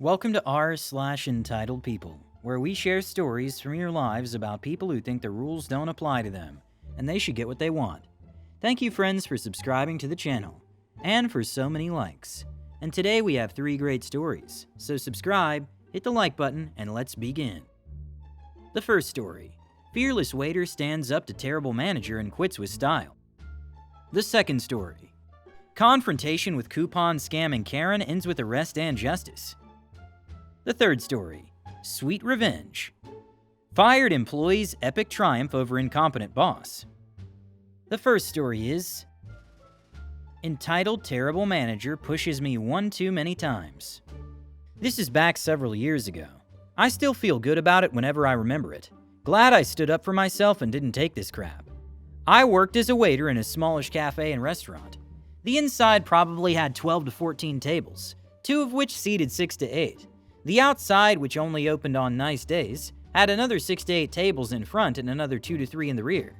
Welcome to r/entitled people, where we share stories from your lives about people who think the rules don't apply to them, and they should get what they want. Thank you, friends, for subscribing to the channel, and for so many likes. And today we have 3 great stories, so subscribe, hit the like button, and let's begin. The first story: fearless waiter stands up to terrible manager and quits with style. The second story: confrontation with coupon scamming Karen ends with arrest and justice. The third story: sweet revenge. Fired employee's epic triumph over incompetent boss. The first story is entitled Terrible Manager Pushes Me One Too Many Times. This is back several years ago. I still feel good about it whenever I remember it. Glad I stood up for myself and didn't take this crap. I worked as a waiter in a smallish cafe and restaurant. The inside probably had 12 to 14 tables, 2 of which seated 6 to 8. The outside, which only opened on nice days, had another 6 to 8 tables in front and another 2 to 3 in the rear.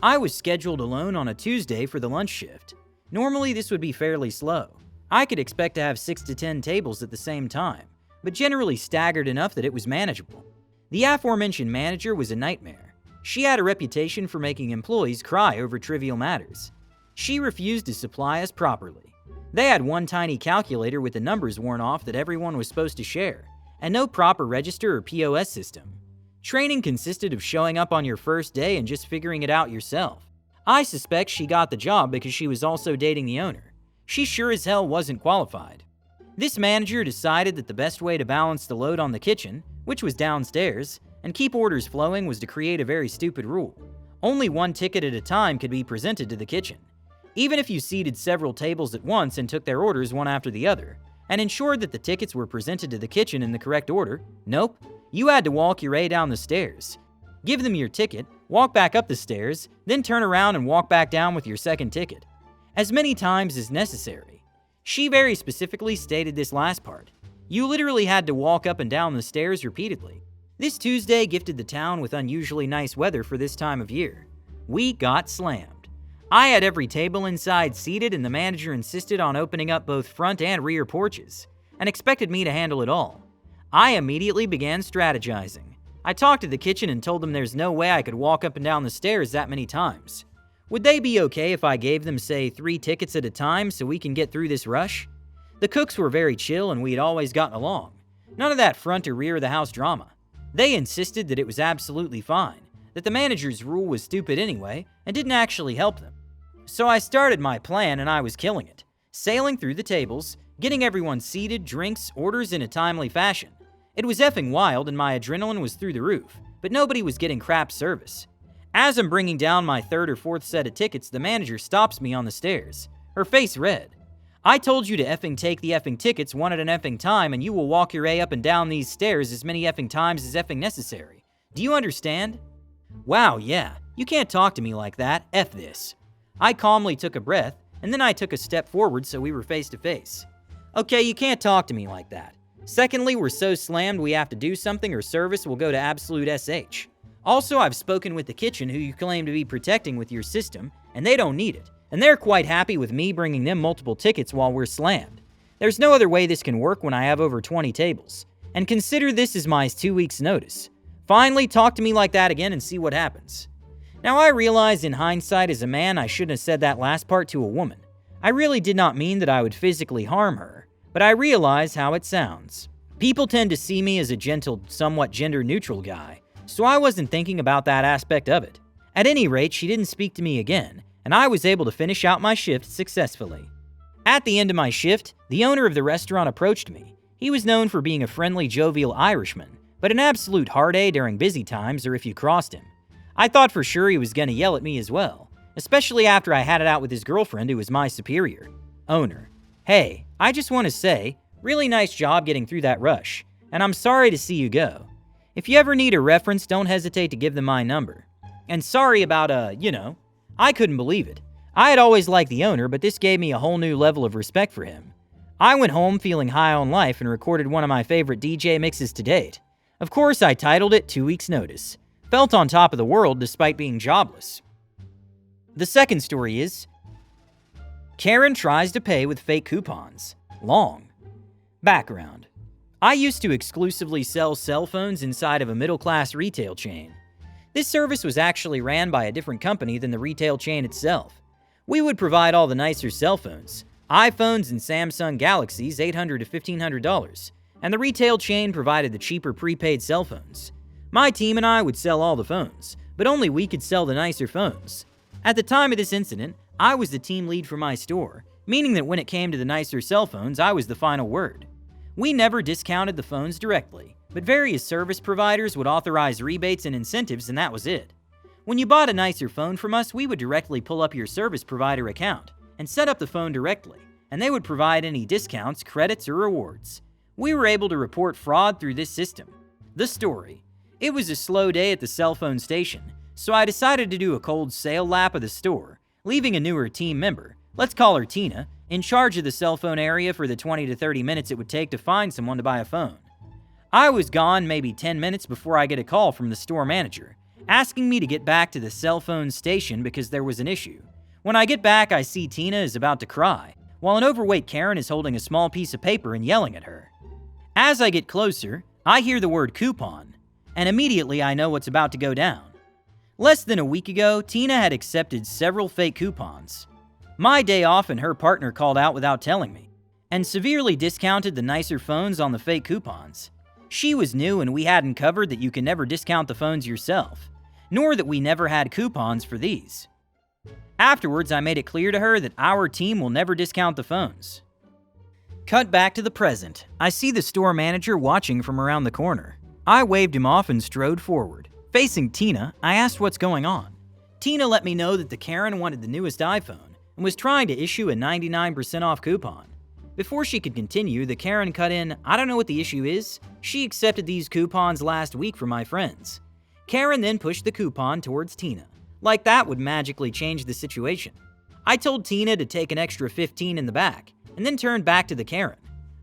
I was scheduled alone on a Tuesday for the lunch shift. Normally this would be fairly slow. I could expect to have 6 to 10 tables at the same time, but generally staggered enough that it was manageable. The aforementioned manager was a nightmare. She had a reputation for making employees cry over trivial matters. She refused to supply us properly. They had one tiny calculator with the numbers worn off that everyone was supposed to share, and no proper register or POS system. Training consisted of showing up on your first day and just figuring it out yourself. I suspect she got the job because she was also dating the owner. She sure as hell wasn't qualified. This manager decided that the best way to balance the load on the kitchen, which was downstairs, and keep orders flowing was to create a very stupid rule. Only one ticket at a time could be presented to the kitchen. Even if you seated several tables at once and took their orders one after the other, and ensured that the tickets were presented to the kitchen in the correct order, nope, you had to walk your way down the stairs. Give them your ticket, walk back up the stairs, then turn around and walk back down with your second ticket. As many times as necessary. She very specifically stated this last part. You literally had to walk up and down the stairs repeatedly. This Tuesday gifted the town with unusually nice weather for this time of year. We got slammed. I had every table inside seated, and the manager insisted on opening up both front and rear porches, and expected me to handle it all. I immediately began strategizing. I talked to the kitchen and told them there's no way I could walk up and down the stairs that many times. Would they be okay if I gave them, say, 3 tickets at a time so we can get through this rush? The cooks were very chill and we had always gotten along. None of that front or rear of the house drama. They insisted that it was absolutely fine, that the manager's rule was stupid anyway and didn't actually help them. So I started my plan and I was killing it, sailing through the tables, getting everyone seated, drinks, orders in a timely fashion. It was effing wild and my adrenaline was through the roof, but nobody was getting crap service. As I'm bringing down my 3rd or 4th set of tickets, the manager stops me on the stairs, her face red. I told you to effing take the effing tickets one at an effing time and you will walk your way up and down these stairs as many effing times as effing necessary. Do you understand? Wow, yeah, you can't talk to me like that, F this. I calmly took a breath, and then I took a step forward so we were face to face. Okay, you can't talk to me like that. Secondly, we're so slammed we have to do something or service will go to absolute SH. Also, I've spoken with the kitchen who you claim to be protecting with your system, and they don't need it. And they're quite happy with me bringing them multiple tickets while we're slammed. There's no other way this can work when I have over 20 tables. And consider this as my 2 weeks' notice. Finally, talk to me like that again and see what happens. Now, I realize in hindsight as a man I shouldn't have said that last part to a woman. I really did not mean that I would physically harm her, but I realize how it sounds. People tend to see me as a gentle, somewhat gender-neutral guy, so I wasn't thinking about that aspect of it. At any rate, she didn't speak to me again, and I was able to finish out my shift successfully. At the end of my shift, the owner of the restaurant approached me. He was known for being a friendly, jovial Irishman, but an absolute hard-A during busy times or if you crossed him. I thought for sure he was going to yell at me as well, especially after I had it out with his girlfriend who was my superior. Owner: hey, I just want to say, really nice job getting through that rush, and I'm sorry to see you go. If you ever need a reference, don't hesitate to give them my number. And sorry about, I couldn't believe it. I had always liked the owner, but this gave me a whole new level of respect for him. I went home feeling high on life and recorded one of my favorite DJ mixes to date. Of course, I titled it 2 Weeks Notice. Felt on top of the world despite being jobless. The second story is Karen tries to pay with fake coupons. Long. Background: I used to exclusively sell cell phones inside of a middle-class retail chain. This service was actually ran by a different company than the retail chain itself. We would provide all the nicer cell phones, iPhones and Samsung Galaxies $800 to $1,500, and the retail chain provided the cheaper prepaid cell phones. My team and I would sell all the phones, but only we could sell the nicer phones. At the time of this incident, I was the team lead for my store, meaning that when it came to the nicer cell phones, I was the final word. We never discounted the phones directly, but various service providers would authorize rebates and incentives, and that was it. When you bought a nicer phone from us, we would directly pull up your service provider account and set up the phone directly, and they would provide any discounts, credits, or rewards. We were able to report fraud through this system. The story. It was a slow day at the cell phone station, so I decided to do a cold sale lap of the store, leaving a newer team member, let's call her Tina, in charge of the cell phone area for the 20 to 30 minutes it would take to find someone to buy a phone. I was gone maybe 10 minutes before I get a call from the store manager, asking me to get back to the cell phone station because there was an issue. When I get back, I see Tina is about to cry, while an overweight Karen is holding a small piece of paper and yelling at her. As I get closer, I hear the word coupon, and immediately I know what's about to go down. Less than a week ago, Tina had accepted several fake coupons. My day off and her partner called out without telling me, and severely discounted the nicer phones on the fake coupons. She was new and we hadn't covered that you can never discount the phones yourself, nor that we never had coupons for these. Afterwards, I made it clear to her that our team will never discount the phones. Cut back to the present. I see the store manager watching from around the corner. I waved him off and strode forward. Facing Tina, I asked what's going on. Tina let me know that the Karen wanted the newest iPhone and was trying to issue a 99% off coupon. Before she could continue, the Karen cut in, "I don't know what the issue is. She accepted these coupons last week from my friends." Karen then pushed the coupon towards Tina. Like that would magically change the situation. I told Tina to take an extra 15 in the back, and then turned back to the Karen.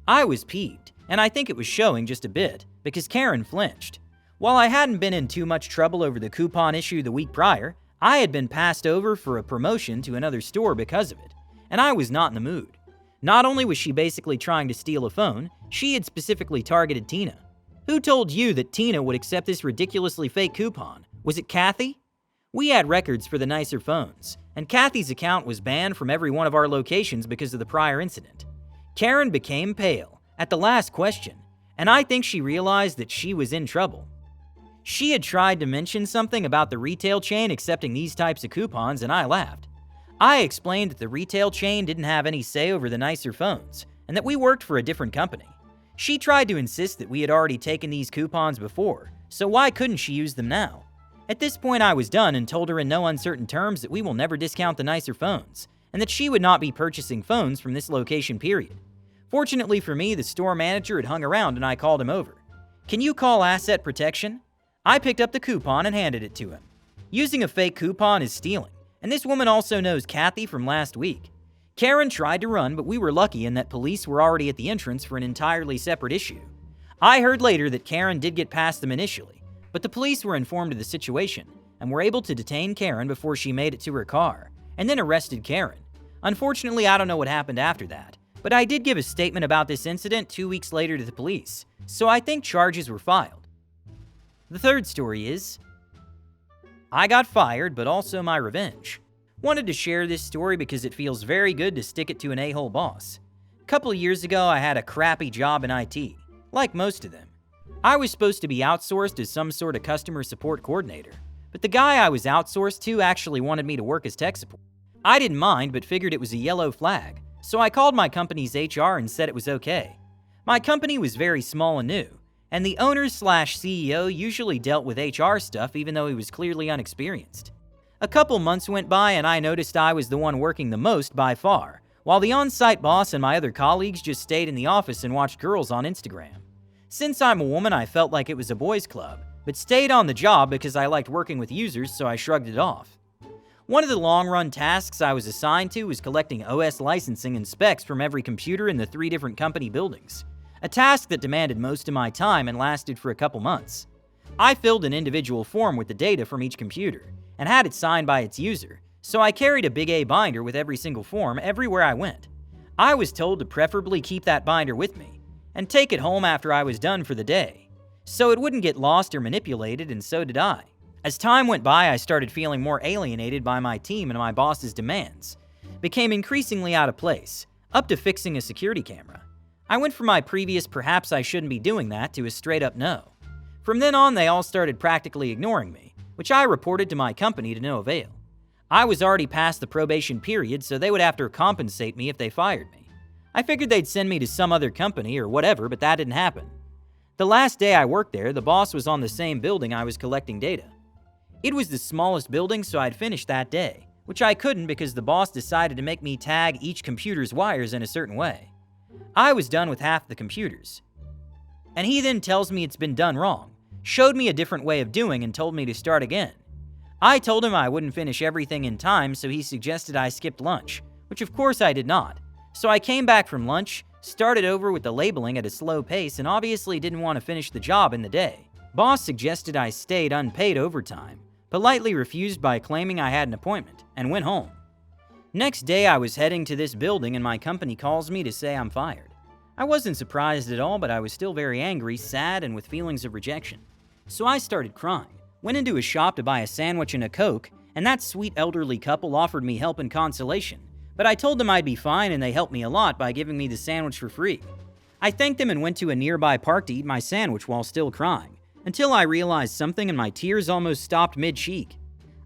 I was peeved, and I think it was showing just a bit, because Karen flinched. While I hadn't been in too much trouble over the coupon issue the week prior, I had been passed over for a promotion to another store because of it, and I was not in the mood. Not only was she basically trying to steal a phone, she had specifically targeted Tina. Who told you that Tina would accept this ridiculously fake coupon? Was it Kathy? We had records for the nicer phones, and Kathy's account was banned from every one of our locations because of the prior incident. Karen became pale at the last question, and I think she realized that she was in trouble. She had tried to mention something about the retail chain accepting these types of coupons, and I laughed. I explained that the retail chain didn't have any say over the nicer phones, and that we worked for a different company. She tried to insist that we had already taken these coupons before, so why couldn't she use them now? At this point, I was done and told her in no uncertain terms that we will never discount the nicer phones, and that she would not be purchasing phones from this location, period. Fortunately for me, the store manager had hung around and I called him over. "Can you call asset protection?" I picked up the coupon and handed it to him. Using a fake coupon is stealing, and this woman also knows Kathy from last week. Karen tried to run, but we were lucky in that police were already at the entrance for an entirely separate issue. I heard later that Karen did get past them initially, but the police were informed of the situation and were able to detain Karen before she made it to her car, and then arrested Karen. Unfortunately, I don't know what happened after that, but I did give a statement about this incident 2 weeks later to the police, so I think charges were filed. The third story is, I got fired, but also my revenge. Wanted to share this story because it feels very good to stick it to an a-hole boss. A couple of years ago, I had a crappy job in IT, like most of them. I was supposed to be outsourced as some sort of customer support coordinator, but the guy I was outsourced to actually wanted me to work as tech support. I didn't mind, but figured it was a yellow flag, so I called my company's HR and said it was okay. My company was very small and new, and the owner/CEO usually dealt with HR stuff even though he was clearly unexperienced. A couple months went by and I noticed I was the one working the most by far, while the on-site boss and my other colleagues just stayed in the office and watched girls on Instagram. Since I'm a woman, I felt like it was a boys' club, but stayed on the job because I liked working with users, so I shrugged it off. One of the long-run tasks I was assigned to was collecting OS licensing and specs from every computer in the 3 different company buildings. A task that demanded most of my time and lasted for a couple months. I filled an individual form with the data from each computer and had it signed by its user, so I carried a big A binder with every single form everywhere I went. I was told to preferably keep that binder with me, and take it home after I was done for the day, so it wouldn't get lost or manipulated, and so did I. As time went by, I started feeling more alienated by my team and my boss's demands. Became increasingly out of place, up to fixing a security camera. I went from my previous perhaps I shouldn't be doing that to a straight up no. From then on, they all started practically ignoring me, which I reported to my company to no avail. I was already past the probation period, so they would have to compensate me if they fired me. I figured they'd send me to some other company or whatever, but that didn't happen. The last day I worked there, the boss was on the same building I was collecting data. It was the smallest building, so I'd finished that day, which I couldn't because the boss decided to make me tag each computer's wires in a certain way. I was done with half the computers. And he then tells me it's been done wrong, showed me a different way of doing and told me to start again. I told him I wouldn't finish everything in time, so he suggested I skipped lunch, which of course I did not. So I came back from lunch, started over with the labeling at a slow pace, and obviously didn't want to finish the job in the day. Boss suggested I stayed unpaid overtime, politely refused by claiming I had an appointment, and went home. Next day I was heading to this building and my company calls me to say I'm fired. I wasn't surprised at all, but I was still very angry, sad, and with feelings of rejection. So I started crying, went into a shop to buy a sandwich and a Coke, and that sweet elderly couple offered me help and consolation. But I told them I'd be fine and they helped me a lot by giving me the sandwich for free. I thanked them and went to a nearby park to eat my sandwich while still crying, until I realized something and my tears almost stopped mid-cheek.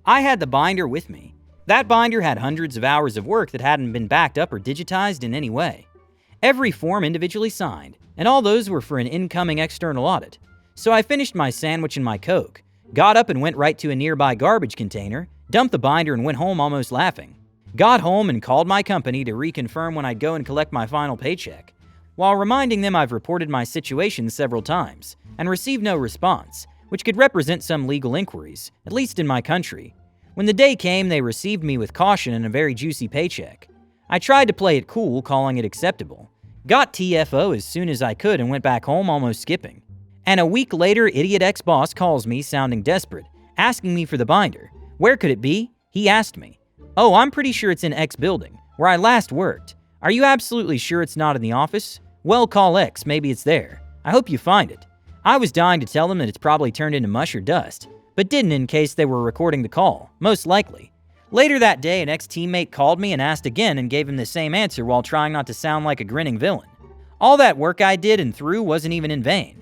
I had the binder with me. That binder had hundreds of hours of work that hadn't been backed up or digitized in any way. Every form individually signed, and all those were for an incoming external audit. So I finished my sandwich and my Coke, got up and went right to a nearby garbage container, dumped the binder and went home almost laughing. Got home and called my company to reconfirm when I'd go and collect my final paycheck, while reminding them I've reported my situation several times and received no response, which could represent some legal inquiries, at least in my country. When the day came, they received me with caution and a very juicy paycheck. I tried to play it cool, calling it acceptable. Got TFO as soon as I could and went back home almost skipping. And a week later, idiot ex-boss calls me sounding desperate, asking me for the binder. Where could it be? He asked me. Oh, I'm pretty sure it's in X building, where I last worked. Are you absolutely sure it's not in the office? Well, call X, maybe it's there. I hope you find it. I was dying to tell them that it's probably turned into mush or dust, but didn't in case they were recording the call, most likely. Later that day, an ex-teammate called me and asked again and gave him the same answer while trying not to sound like a grinning villain. All that work I did and through wasn't even in vain.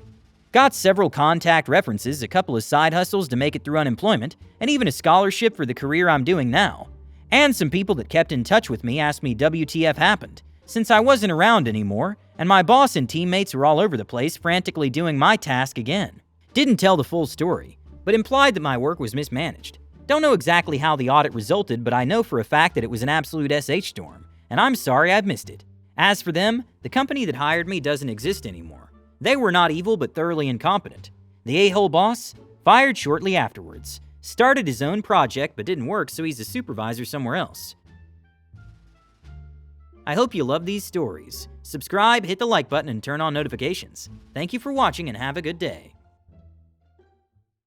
Got several contact references, a couple of side hustles to make it through unemployment, and even a scholarship for the career I'm doing now. And some people that kept in touch with me asked me WTF happened, since I wasn't around anymore, and my boss and teammates were all over the place frantically doing my task again. Didn't tell the full story, but implied that my work was mismanaged. Don't know exactly how the audit resulted, but I know for a fact that it was an absolute SH storm, and I'm sorry I've missed it. As for them, the company that hired me doesn't exist anymore. They were not evil but thoroughly incompetent. The a-hole boss? Fired shortly afterwards. Started his own project but didn't work, so he's a supervisor somewhere else. I hope you love these stories. Subscribe, hit the like button, and turn on notifications. Thank you for watching and have a good day.